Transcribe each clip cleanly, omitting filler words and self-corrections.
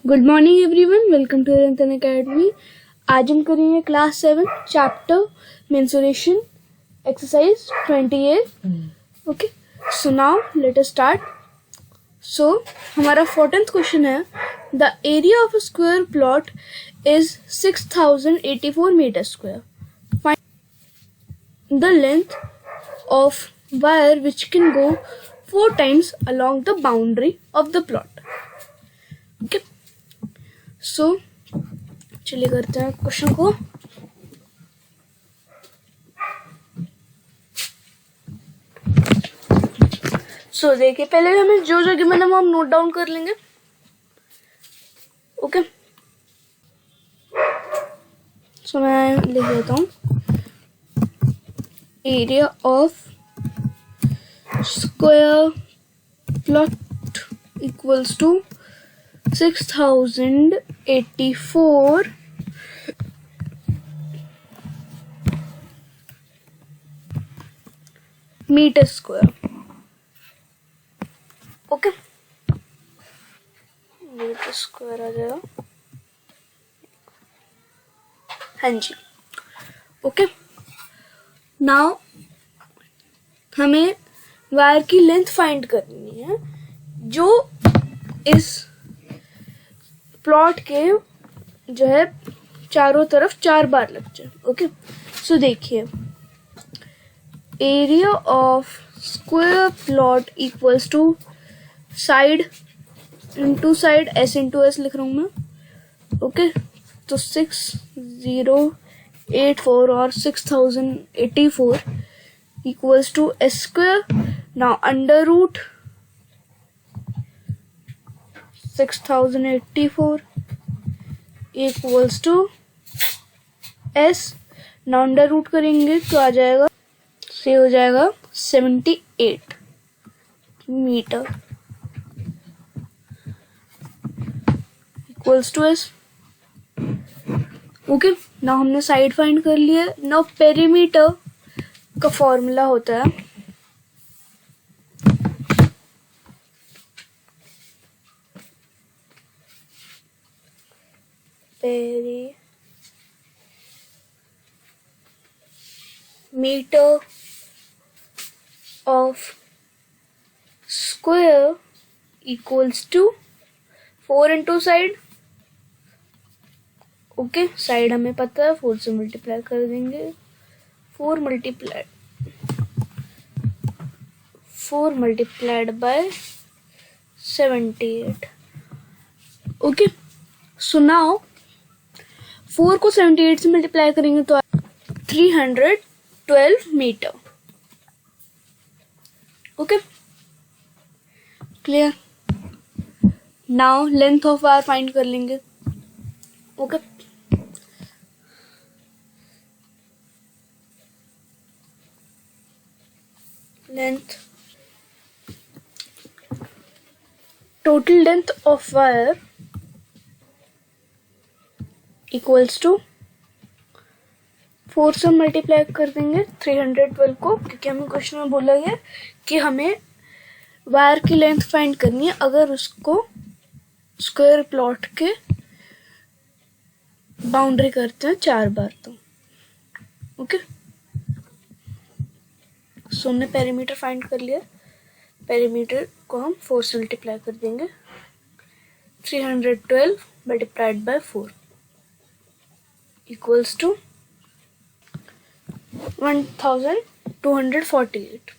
Good morning everyone, welcome to Nirantan academy. आज हम करेंगे class 7 chapter mensuration exercise 28। Okay, so now let us start. So हमारा 14th question है, the area of a square plot is 6084 metre square. Find the length of wire which can go 4 times along the boundary of the plot। Okay, so चलिए करते हैं question को। सो देखिए, पहले हमें जो जो गिवन है वो हम नोट डाउन कर लेंगे। ओके, सो मैं लिख देता हूँ, area of square plot equals to 6084 metre square. Okay, metre square आ जाएगा। हाँ जी, ओके। नाउ हमें वायर की लेंथ फाइंड करनी है जो इस प्लॉट के जो है चारों तरफ 4 बार लग जाए। ओके, सो देखिए, area of square plot equals to side into side, S into S लिख रहा हूं मैं। ओके, तो 6084 और 6084 equals to S square. Now under root 6084 equals to S. Now under root करेंगे तो आ जाएगा, से हो जाएगा 78 metre equals to S. Okay, now हमने साइड फाइंड कर लिया। नाउ पेरीमीटर का फॉर्मूला होता है metre of square equals to 4 into side. Okay, side हमें पता है, 4 से मल्टीप्लाई कर देंगे। 4 multiplied by 78। Okay, so now 4 को 78 से मल्टीप्लाई करेंगे तो 312 metre. Okay, clear. Now length of wire find कर लेंगे। Okay, length, total length of wire equals to 4 से मल्टीप्लाई कर देंगे 312 को, क्योंकि हमें क्वेश्चन में बोला गया कि हमें वायर की लेंथ फाइंड करनी है अगर उसको स्क्वायर प्लॉट के बाउंड्री करते हैं 4 बार तो। ओके, सो हमने पेरीमीटर फाइंड कर लिया। पेरीमीटर को हम 4 से मल्टीप्लाई कर देंगे। 312 multiplied by 4 equals to 1248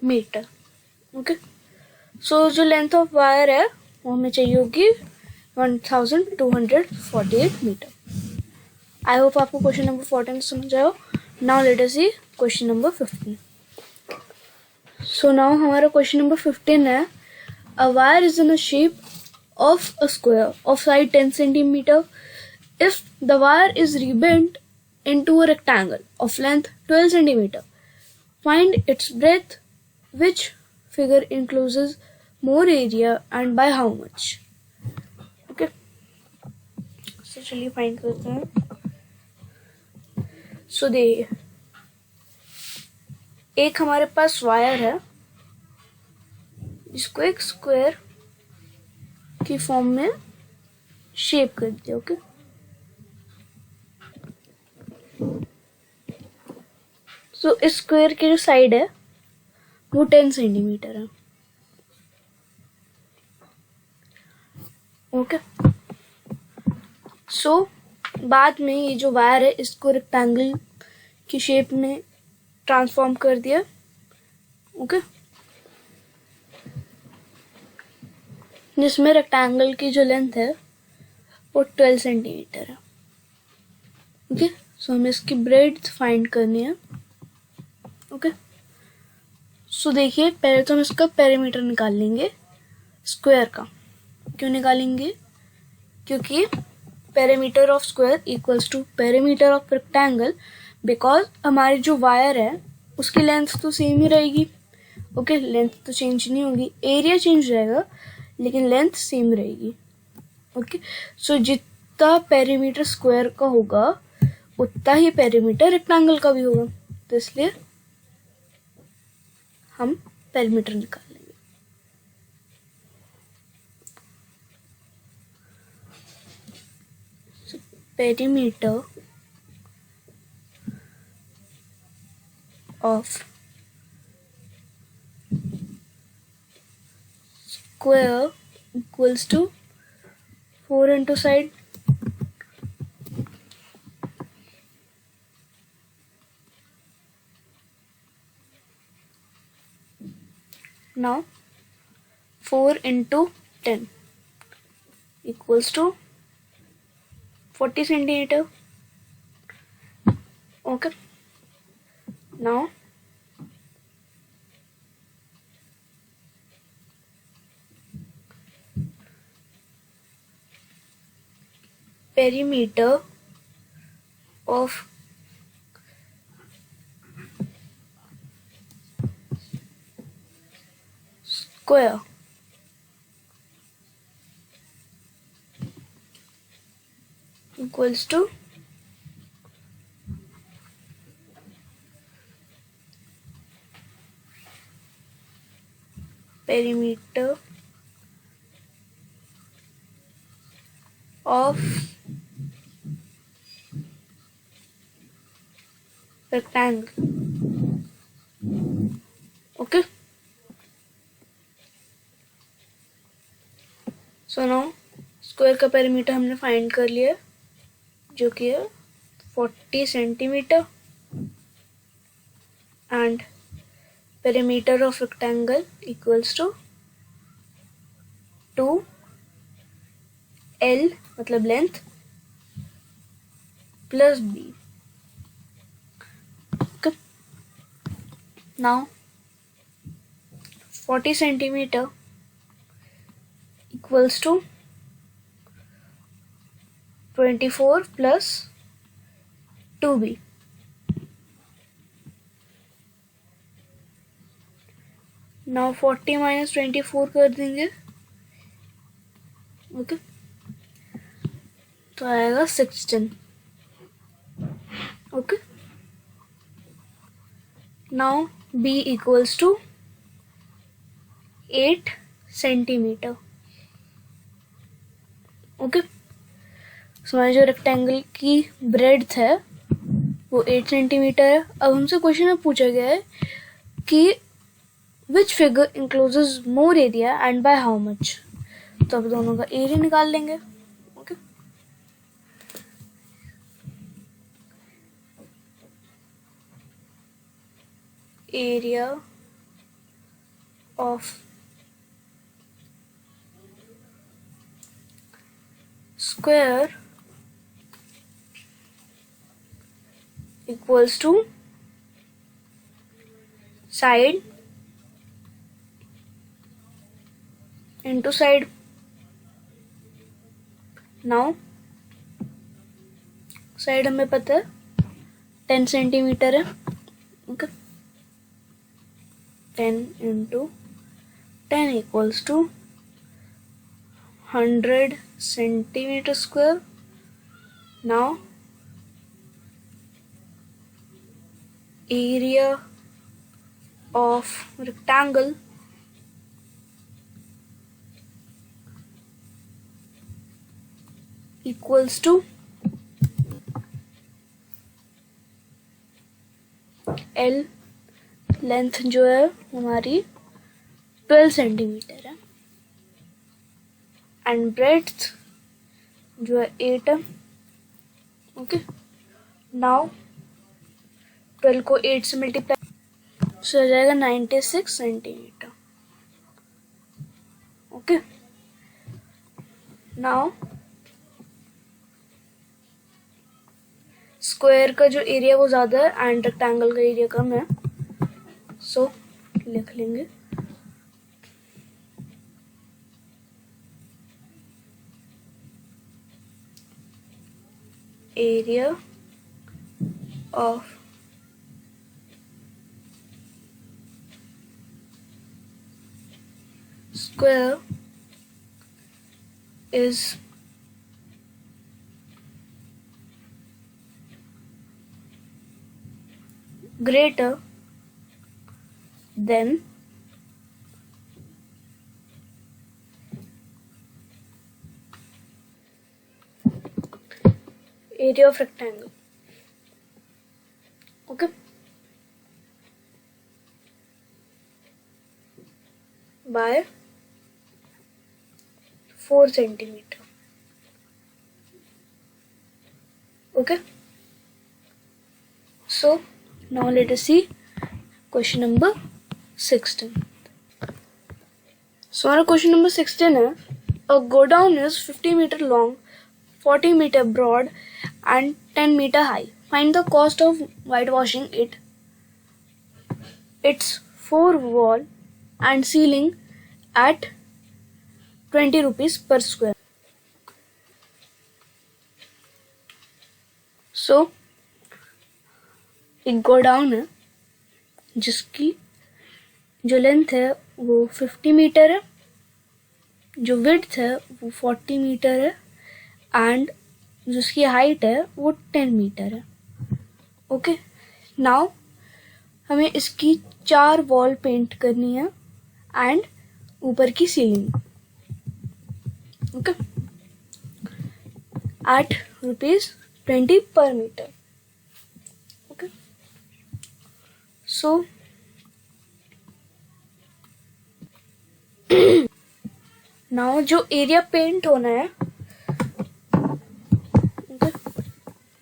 metre. Okay, so जो लेंथ ऑफ वायर है वो हमें चाहिए होगी 1248 मीटर। आई होप आपको क्वेश्चन नंबर 14 समझ आया। नाउ लेट अस सी क्वेश्चन नंबर 15। सो नाउ हमारा क्वेश्चन नंबर 15 है, a wire is in a shape of a square of side 10 centimeter if the wire is rebent into a rectangle of length 12 centimeter. Find its breadth, which figure encloses more area and by how much? Okay, so चलिए find करते हैं। सो देखिए, एक हमारे पास wire है इसको एक square की फॉर्म में शेप कर दिया। ओके, सो इस स्क्वायर की जो साइड है वो 10 सेंटीमीटर है। ओके, सो बाद में ये जो वायर है इसको रेक्टेंगल की शेप में ट्रांसफॉर्म कर दिया। ओके, जिसमें रेक्टेंगल की जो लेंथ है वो 12 सेंटीमीटर है। ओके, सो हमें इसकी ब्रेड्थ फाइंड करनी है। ओके, सो देखिए पहले तो हम इसका पेरीमीटर निकाल लेंगे स्क्वायर का। क्यों निकालेंगे? क्योंकि perimeter of square equals to perimeter of rectangle, because हमारी जो वायर है उसकी लेंथ तो सेम ही रहेगी। ओके, लेंथ तो चेंज नहीं होगी, एरिया चेंज रहेगा लेकिन लेंथ सेम रहेगी। ओके, सो जितना पेरीमीटर स्क्वायर का होगा उतना ही पेरीमीटर रेक्टेंगल का भी होगा, तो इसलिए हम पेरीमीटर निकाल लेंगे। Perimeter of square equals to 4 into side. Now 4 into 10 equals to 40 centimeter. Okay, now perimeter of square equals to perimeter of rectangle. Okay, so now square का पेरीमीटर हमने फाइंड कर लिया जो कि है 40 centimetre and perimeter of rectangle equals to 2L मतलब length plus B। Now 40 centimetre equals to 24 plus 2B. Now 40 minus 24 कर देंगे। ओके, तो आएगा 16। Okay, now B equals to 8 centimetre. Okay, so हमारी जो रेक्टेंगल की ब्रेड्थ है वो 8 सेंटीमीटर है। अब हमसे क्वेश्चन में पूछा गया है कि which figure encloses more area and by how much, तो अब दोनों का एरिया निकाल लेंगे। Okay, area of square equals to side into side. Now side हमें पता है 10 सेंटीमीटर है। Okay, 10 into 10 equals to 100 centimeter square. Now area of rectangle equals to L, length जो है हमारी 12 सेंटीमीटर है, एंड ब्रेड्थ जो है 8 है। ओके, नाउ 12 को 8 से मल्टीप्लाई हो जाएगा 96 सेंटीमीटर। ओके, नाउ स्क्वायर का जो एरिया वो ज़्यादा है एंड रेक्टेंगल का एरिया कम है, सो लिख लेंगे area of square is greater than area of rectangle. Okay, by 4 centimeter. Okay, so now let us see question number 16. So our question number 16 है, a godown is 50 meter long, 40 meter broad and 10 meter high. Find the cost of whitewashing it. Its 4 wall and ceiling at 20 rupees per square. So एक godown है जिसकी जो length है वो 50 metre है, जो width है वो 40 मीटर है एंड जिसकी हाइट है वो 10 मीटर है। ओके, नाउ हमें इसकी 4 वॉल पेंट करनी है एंड ऊपर की ceiling. Okay, at ₹20 per meter. Okay, so now जो एरिया पेंट होना है, ओके,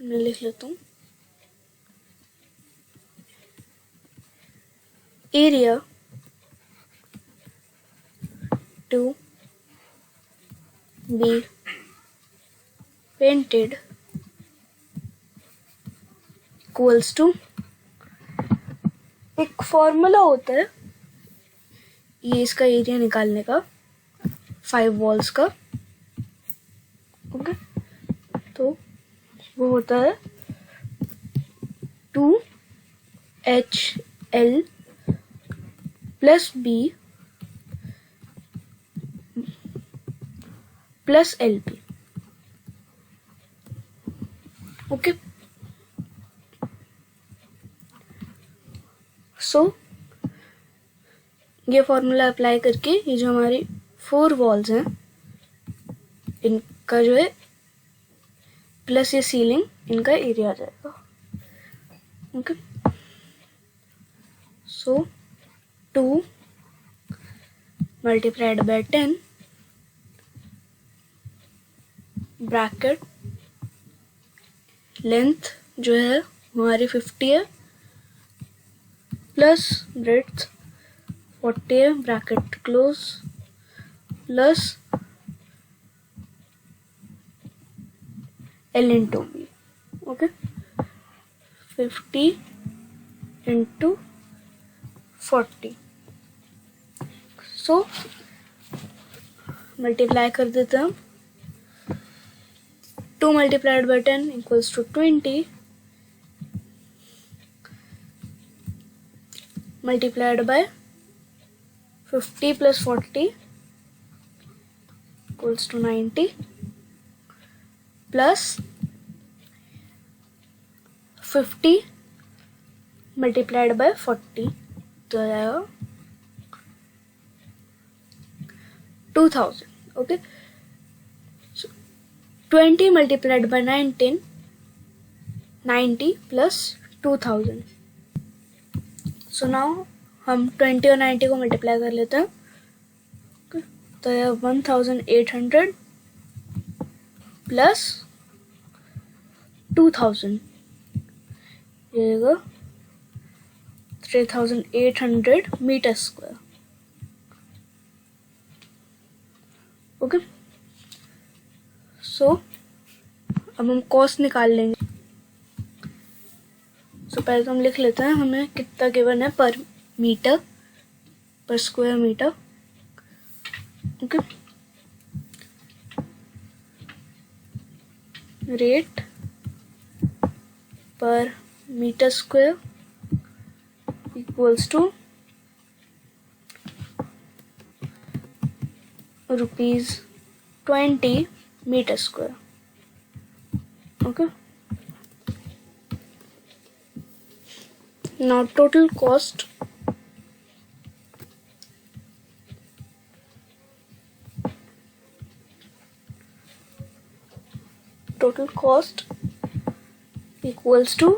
मैं लिख लेता हूँ area to be painted equals to, एक फॉर्मूला होता है ये इसका एरिया निकालने का 5 वॉल्स का। ओके, तो वो होता है 2HL plus B plus LP। Okay, so ये फॉर्मूला अप्लाई करके ये जो हमारी 4 वॉल्स हैं इनका जो है प्लस ये सीलिंग, इनका एरिया आ जाएगा। Okay, so 2 multiplied by 10 bracket length जो है हमारी 50 है प्लस ब्रेड्थ 40 है, bracket close, plus L into B. Okay, 50 into 40, so multiply कर देते हैं हम। 2 multiplied by 10 equals to 20, multiplied by 50 plus 40 equals to 90, plus 50 multiplied by 40 तो आएगा 2000। Okay, 20 multiplied by 19, 90 plus 2000. So now हम 20 और 90 को मल्टीप्लाई कर लेते हैं. तो यह 1800 प्लस 2000 ये 3800 मीटर स्क्वायर. ओके. सो अब हम कॉस्ट निकाल लेंगे. सो पहले तो हम लिख लेते हैं हमें कितना गिवन है per metre, per square metre. Okay. Rate per metre square equals to ₹20 metre square. Okay. Now total cost equals to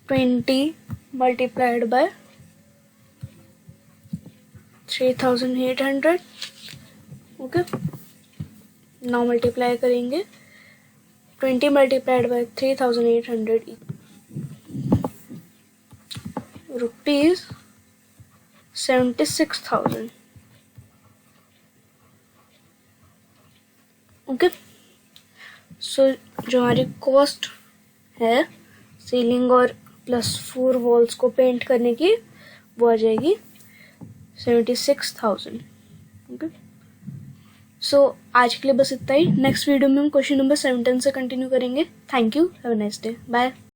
20 multiplied by 3800. Okay. now multiply करेंगे 20 multiplied by 3800 rupees 76,000. Okay. So जो हमारी cost है ceiling और plus 4 walls को paint करने की वो आ जाएगी 76,000. ओके. सो आज के लिए बस इतना ही. नेक्स्ट वीडियो में हम क्वेश्चन नंबर 17 से कंटिन्यू करेंगे. Thank you. Have a nice day. Bye.